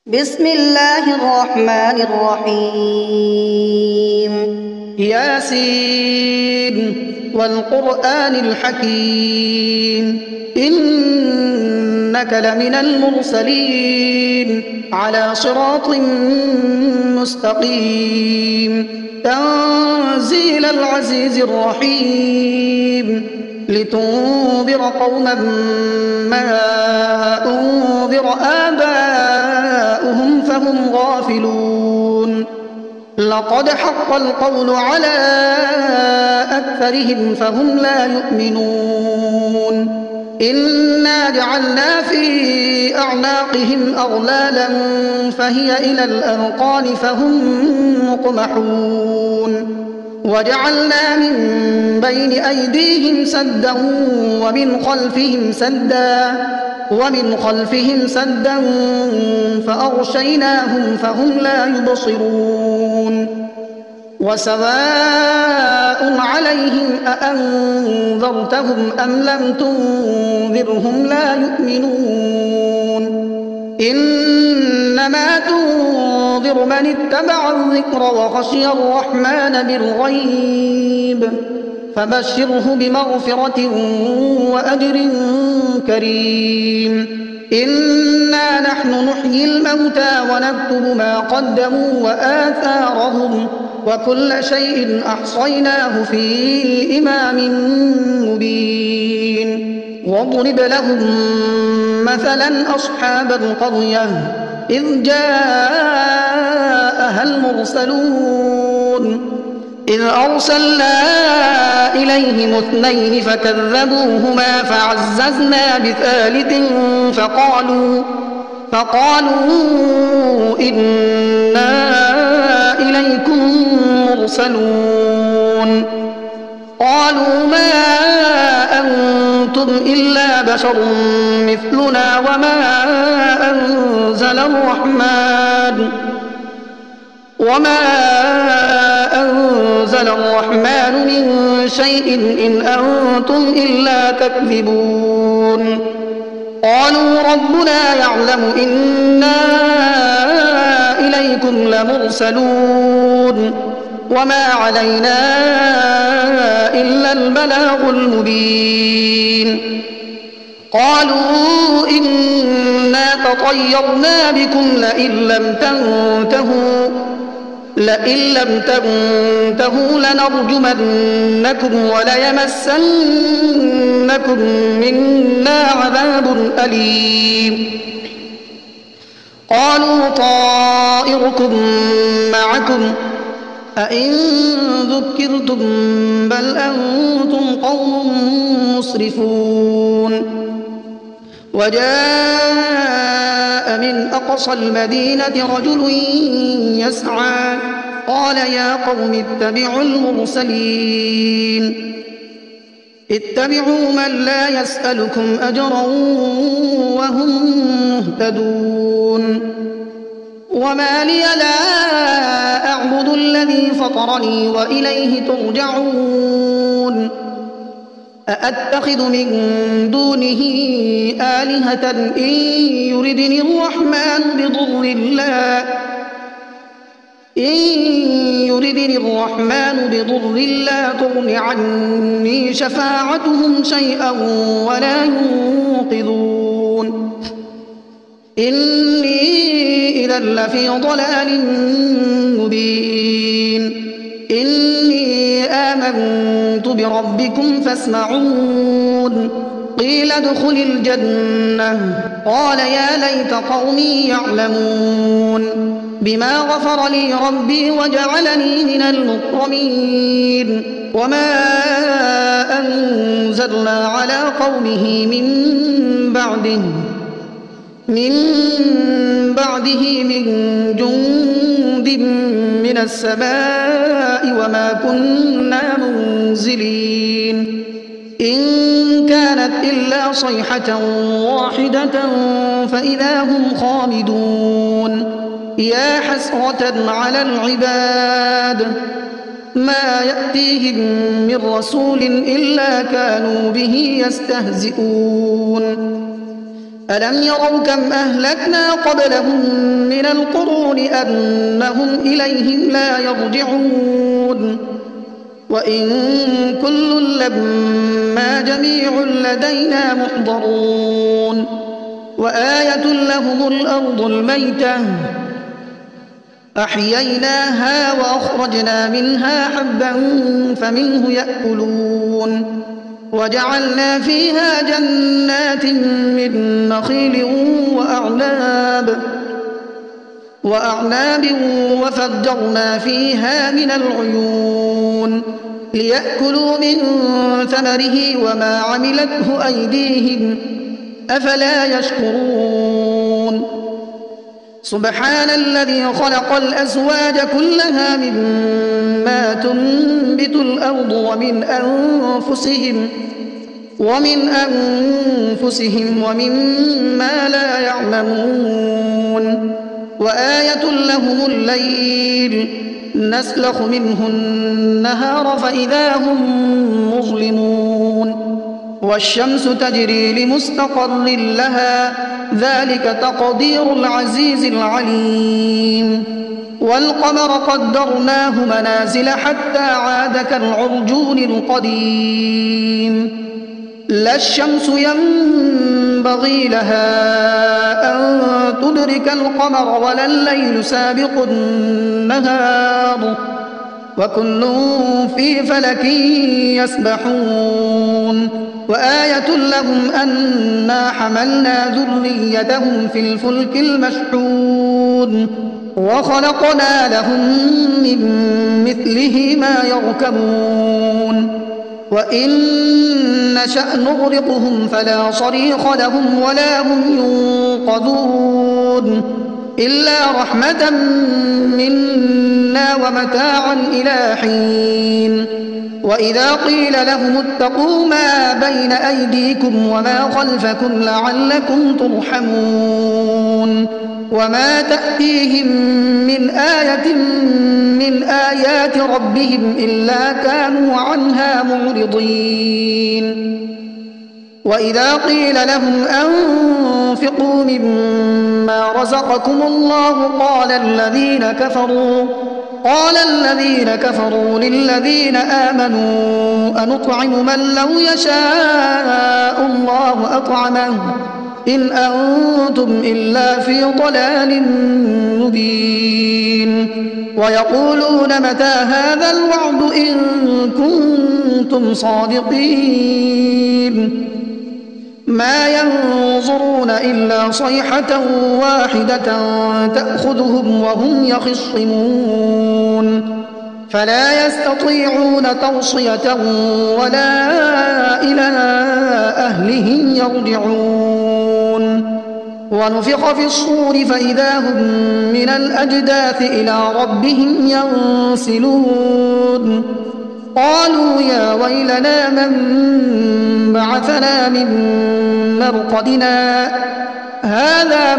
بسم الله الرحمن الرحيم ياسين والقرآن الحكيم إنك لمن المرسلين على صراط مستقيم تنزيل العزيز الرحيم لتنذر قوما ما أنذر آباؤهم فهم غافلون لقد حق القول على أكثرهم فهم لا يؤمنون إنا جعلنا في أعناقهم أغلالا فهي إلى الأذقان فهم مقمحون وجعلنا من بين أيديهم سدا ومن خلفهم سدا فأغشيناهم فهم لا يبصرون وسواء عليهم أأنذرتهم أم لم تنذرهم لا يؤمنون إنما تنذر من اتبع الذكر وخشي الرحمن بالغيب فبشره بمغفرة وأجر كريم إنا نحن نحيي الموتى ونكتب ما قدموا وآثارهم وكل شيء أحصيناه في إمام مبين واضرب لهم مثلا أصحاب القرية إذ جاءها المرسلون إذ أرسلنا إليهم اثنين فكذبوهما فعززنا بثالث فقالوا إنا إليكم مرسلون قالوا ما أنتم إلا بشر مثلنا وما أنزل الرحمن من شيء إن أنتم إلا تكذبون قالوا ربنا يعلم إنا إليكم لمرسلون وما علينا إلا البلاغ المبين قالوا إنا تطيرنا بكم لئن لم تنتهوا لنرجمنكم وليمسنكم منا عذاب أليم قالوا طائركم معكم أئن ذكرتم بل أنتم قوم مسرفون وجاء من أقصى المدينة رجل يسعى قال يا قوم اتبعوا المرسلين اتبعوا من لا يسألكم أجرا وهم مهتدون وما لي لا أعبد الذي فطرني وإليه ترجعون أأتخذ من دونه آلهة إن يردني الرحمن بضر لا تغن عني شفاعتهم شيئا ولا ينقذون إني إذا لفي ضلال مبين إني آمنت بربكم فاسمعون قيل ادخل الجنة قال يا ليت قومي يعلمون بما غفر لي ربي وجعلني من المكرمين وما أنزلنا على قومه من بعده من جند من السماء وما كنا منزلين إن كانت إلا صيحة واحدة فإذا هم خامدون يا حسرة على العباد ما يأتيهم من رسول إلا كانوا به يستهزئون ألم يروا كم أهلكنا قبلهم من القرون أنهم إليهم لا يرجعون وإن كل لما جميع لدينا محضرون وآية لهم الأرض الميتة أحييناها وأخرجنا منها حبا فمنه يأكلون وجعلنا فيها جنات من نخيل وأعناب وفجرنا فيها من العيون ليأكلوا من ثمره وما عملته أيديهم أفلا يشكرون سبحان الذي خلق الأزواج كلها مما تنبت الأرض ومن أنفسهم ومما لا يعلمون وآية لهم الليل نسلخ منه النهار فإذا هم مظلمون والشمس تجري لمستقر لها ذلك تقدير العزيز العليم والقمر قدرناه منازل حتى عاد كالعرجون القديم لا الشمس ينبغي لها أن تدرك القمر ولا الليل سابق النهار وكل في فلك يسبحون وآية لهم أنا حملنا ذريتهم في الفلك المشحون وخلقنا لهم من مثله ما يركبون وإن نشأ نغرقهم فلا صريخ لهم ولا هم ينقذون إلا رحمة منا ومتاعا إلى حين وإذا قيل لهم اتقوا ما بين أيديكم وما خلفكم لعلكم ترحمون وما تأتيهم من آية من آيات ربهم إلا كانوا عنها معرضين وإذا قيل لهم أنفقوا مما رزقكم الله قال الذين كفروا للذين آمنوا أنطعم من لو يشاء الله أطعمه إن أنتم إلا في ضلال مبين ويقولون متى هذا الوعد إن كنتم صادقين ما ينظرون إلا صيحة واحدة تأخذهم وهم يخصمون فلا يستطيعون توصية ولا إلى أهلهم يرجعون ونفخ في الصور فإذا هم من الأجداث إلى ربهم ينسلون قالوا يا ويلنا من بعثنا من مرقدنا هذا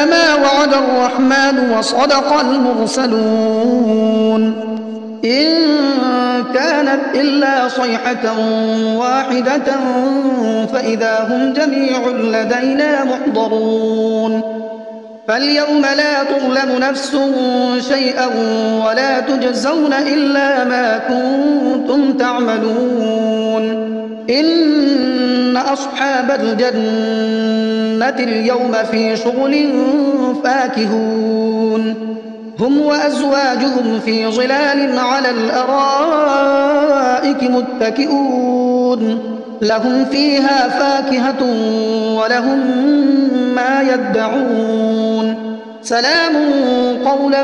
ما وعد الرحمن وصدق المرسلون إن كانت إلا صيحة واحدة فإذا هم جميع لدينا محضرون فاليوم لا تظلم نفس شيئا ولا تجزون إلا ما كنتم تعملون إن أصحاب الجنة اليوم في شغل فاكهون هم وأزواجهم في ظلال على الأرائك متكئون لهم فيها فاكهة ولهم ما يدعون سلام قولا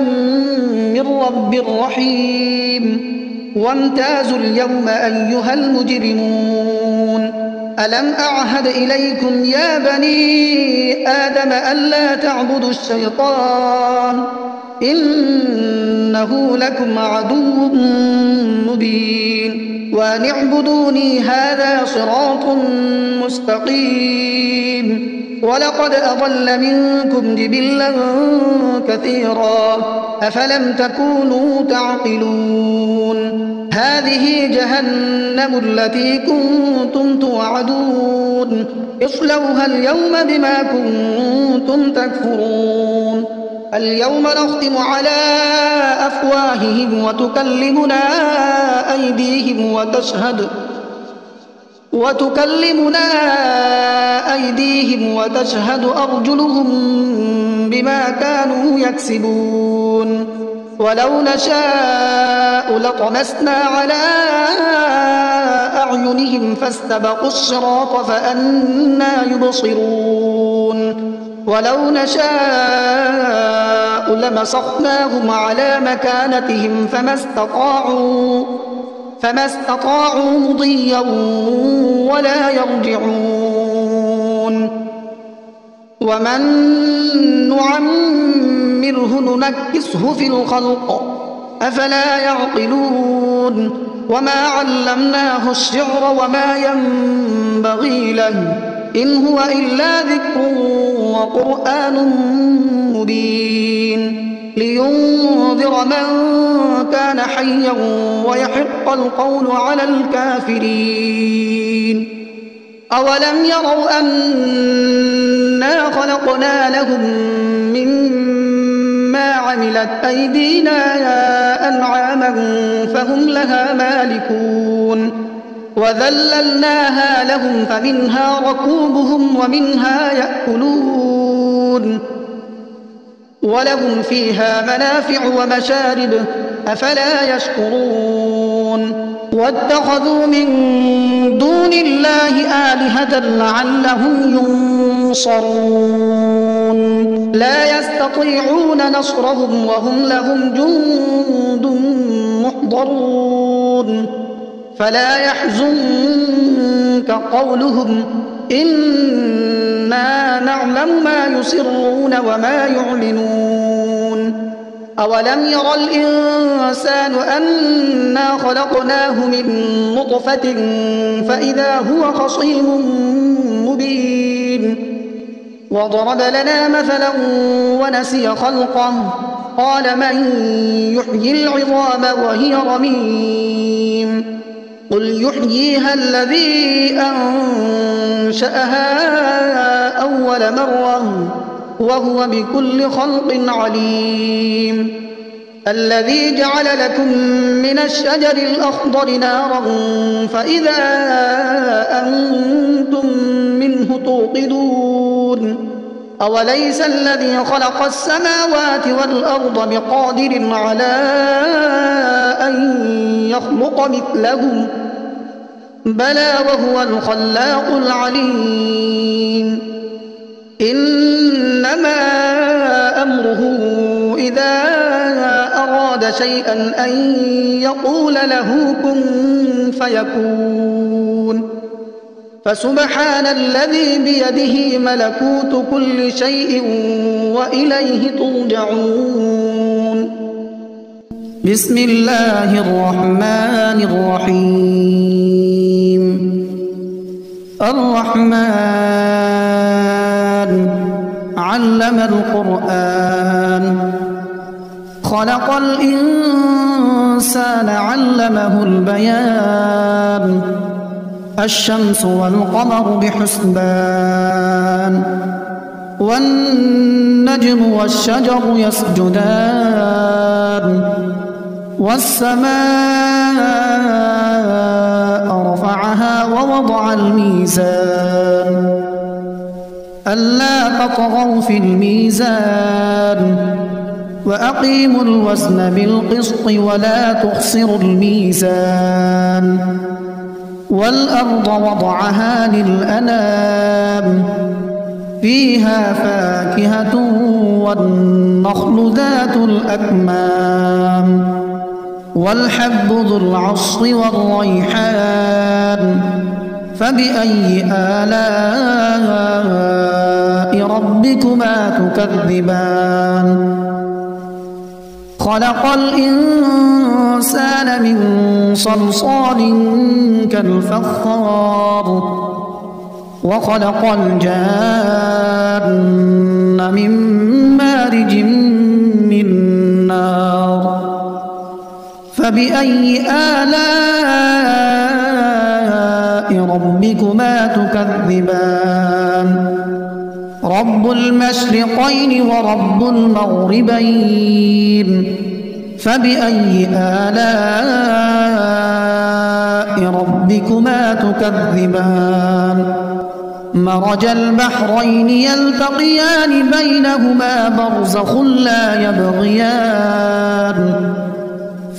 من رب رحيم وامتازوا اليوم أيها المجرمون ألم أعهد إليكم يا بني آدم ألا تعبدوا الشيطان إنه لكم عدو مبين وأن اعبدوني هذا صراط مستقيم ولقد أضل منكم جبلا كثيرا أفلم تكونوا تعقلون هذه جهنم التي كنتم توعدون اصلوها اليوم بما كنتم تكفرون اليوم نختم على أفواههم وتكلمنا أيديهم وتشهد أرجلهم بما كانوا يكسبون ولو نشاء لطمسنا على أعينهم فاستبقوا الصراط فأنى يبصرون ولو نشاء لمسخناهم على مكانتهم فما استطاعوا مضيا ولا يرجعون ومن نعمره ننكسه في الخلق أفلا يعقلون وما علمناه الشعر وما ينبغي له إن هو إلا ذكر وقرآن مبين لينذر من كان حيا ويحق القول على الكافرين أولم يروا أنا خلقنا لهم مما عملت أيدينا أنعاما فهم لها مالكون وذللناها لهم فمنها ركوبهم ومنها يأكلون ولهم فيها منافع ومشارب أفلا يشكرون واتخذوا من دون الله آلهة لعلهم ينصرون لا يستطيعون نصرهم وهم لهم جند محضرون فلا يحزنك قولهم إنا نعلم ما يسرون وما يعلنون أولم ير الإنسان أنا خلقناه من نطفة فإذا هو خصيم مبين وضرب لنا مثلا ونسي خلقه قال من يحيي العظام وهي رميم قل يحييها الذي أنشأها أول مرة وهو بكل خلق عليم الذي جعل لكم من الشجر الأخضر نارا فإذا أنتم منه توقدون أوليس الذي خلق السماوات والأرض بقادر على أن يخلق مثلهم بلى وهو الخلاق العليم إنما أمره إذا أراد شيئا أن يقول له كن فيكون فسبحان الذي بيده ملكوت كل شيء وإليه ترجعون بسم الله الرحمن الرحيم الرحمن علم القرآن خلق الإنسان علمه البيان الشمس والقمر بحسبان والنجم والشجر يسجدان والسماء رفعها ووضع الميزان ألا تطغوا في الميزان وأقيموا الوزن بالقسط ولا تخسروا الميزان والأرض وضعها للأنام فيها فاكهة والنخل ذات الأكمام والحب ذو العصف والريحان فبأي آلاء ربكما تكذبان خلق الإنسان من صلصال كالفخار وخلق الجان من مارج من نار فبأي آلاء ربكما تكذبان رب المشرقين ورب المغربين فبأي آلاء ربكما تكذبان مرج البحرين يلتقيان بينهما برزخ لا يبغيان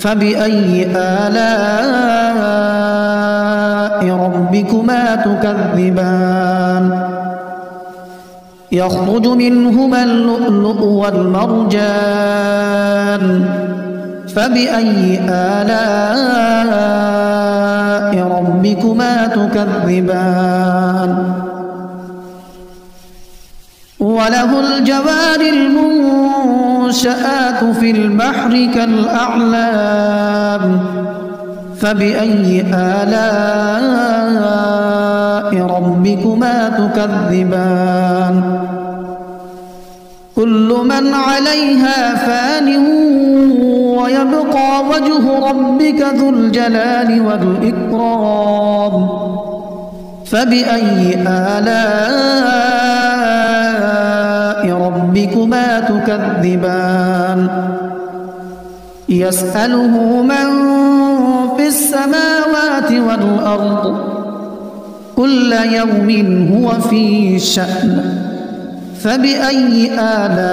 فبأي آلاء ربكما تكذبان يخرج منهما اللؤلؤ والمرجان فبأي آلاء ربكما تكذبان وله الجوار المنشآت في البحر كالأعلام فبأي آلاء ربكما تكذبان كل من عليها فان ويبقى وجه ربك ذو الجلال والإكرام فبأي آلاء ربكما تكذبان يسأله من في السماوات والأرض كل يوم هو في شأن فبأي آلاء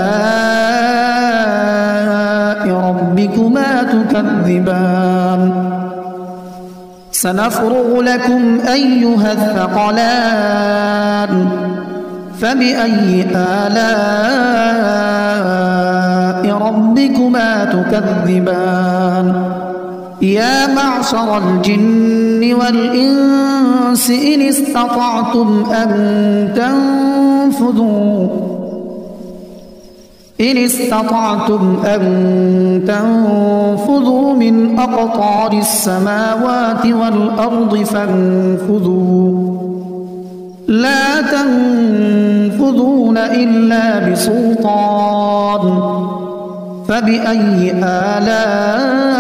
ربكما تكذبان سنفرغ لكم أيها الثقلان فبأي آلاء ربكما تكذبان يا معشر الجن والإنس إن استطعتم أن تنفذوا من أقطار السماوات والأرض فانفذوا لا تنفذون إلا بسلطان فبأي آلاء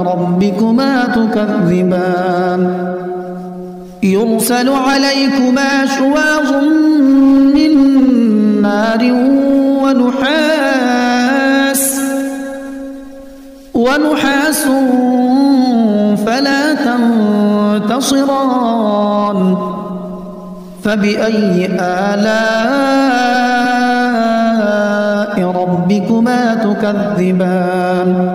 ربكما تكذبان يرسل عليكما شواظ من نار ونحاس فلا تنتصران فبأي آلاء ربكما تكذبان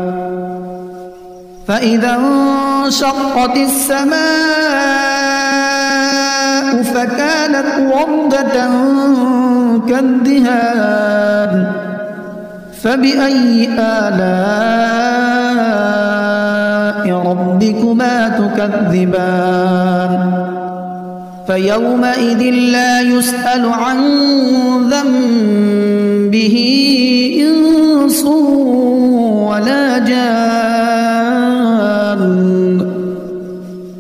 فإذا انشقت السماء فكانت وردة كالدهان فبأي آلاء ربكما تكذبان فيومئذ لا يسأل عن ذنبه إنس ولا جان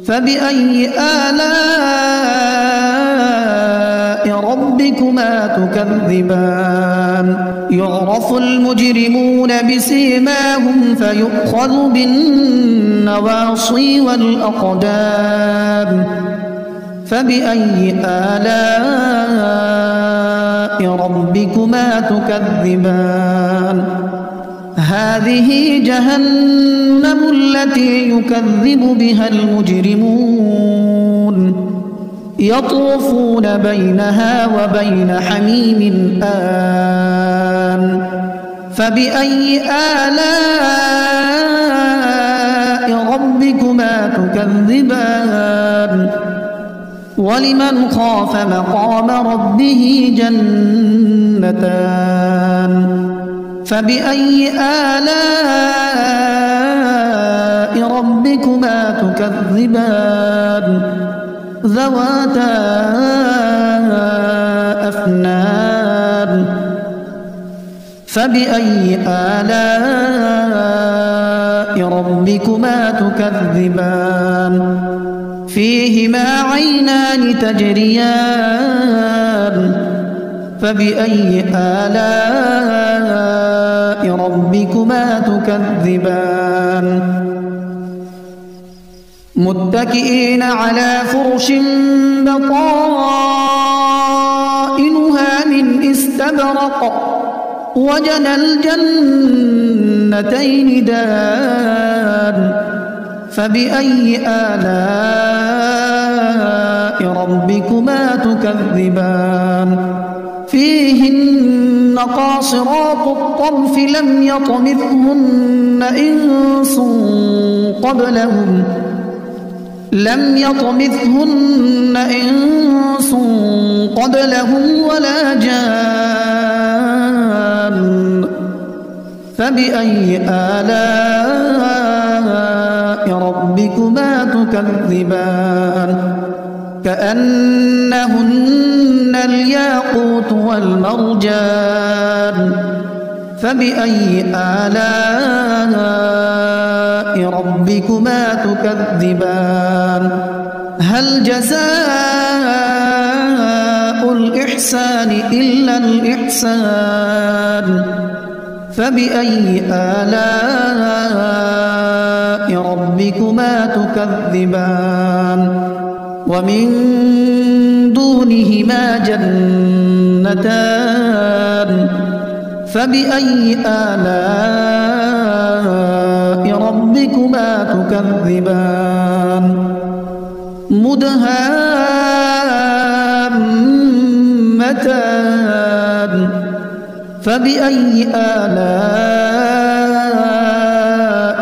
فبأي آلاء ربكما تكذبان يعرف المجرمون بسيماهم فيؤخذ بالنواصي والأقدام فبأي آلاء ربكما تكذبان هذه جهنم التي يكذب بها المجرمون يطوفون بينها وبين حميم آن فبأي آلاء ربكما تكذبان ولمن خاف مقام ربه جنتان فبأي آلاء ربكما تكذبان ذواتا أفنان فبأي آلاء ربكما تكذبان فيهما عينان تجريان فبأي آلاء ربكما تكذبان متكئين على فرش بطائنها من استبرق وجنى الجنتين دان فبأي آلاء ربكما تكذبان فيهن قاصرات الطرف لم يطمثهن إنس قبلهم ولا جان فبأي آلاء ربكما تكذبان كأنهن الياقوت والمرجان فبأي آلاء ربكما تكذبان هل جزاء الإحسان إلا الإحسان فبأي آلاء ربكما تكذبان ومن دونهما جنتان فبأي آلاء ربكما تكذبان مدهامتان فبأي آلاء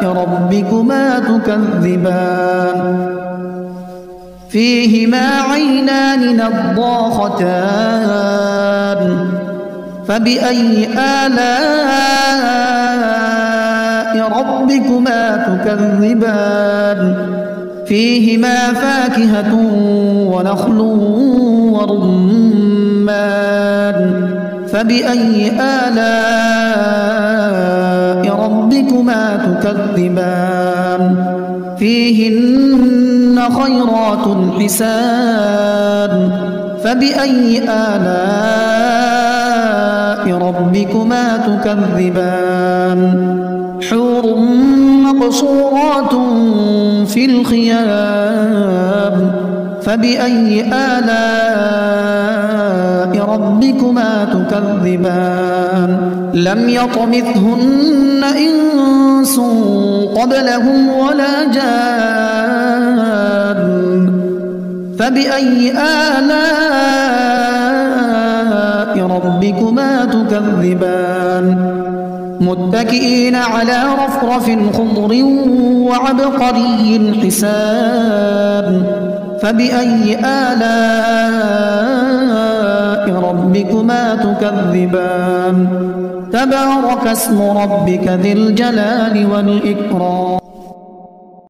ربكما تكذبان فيهما عينان نضاختان فبأي آلاء ربكما تكذبان فيهما فاكهة ونخل ورمان فبأي آلاء ربكما تكذبان فيهن خيرات حسان فبأي آلاء ربكما تكذبان حور مقصورات في الخيام فبأي آلاء ربكما تكذبان لم يطمثهن إنس قبلهم ولا جان فبأي آلاء ربكما تكذبان متكئين على رفرف خضر وعبقري حسان فبأي آلاء ربكما تكذبان تبارك اسم ربك ذي الجلال والإكرام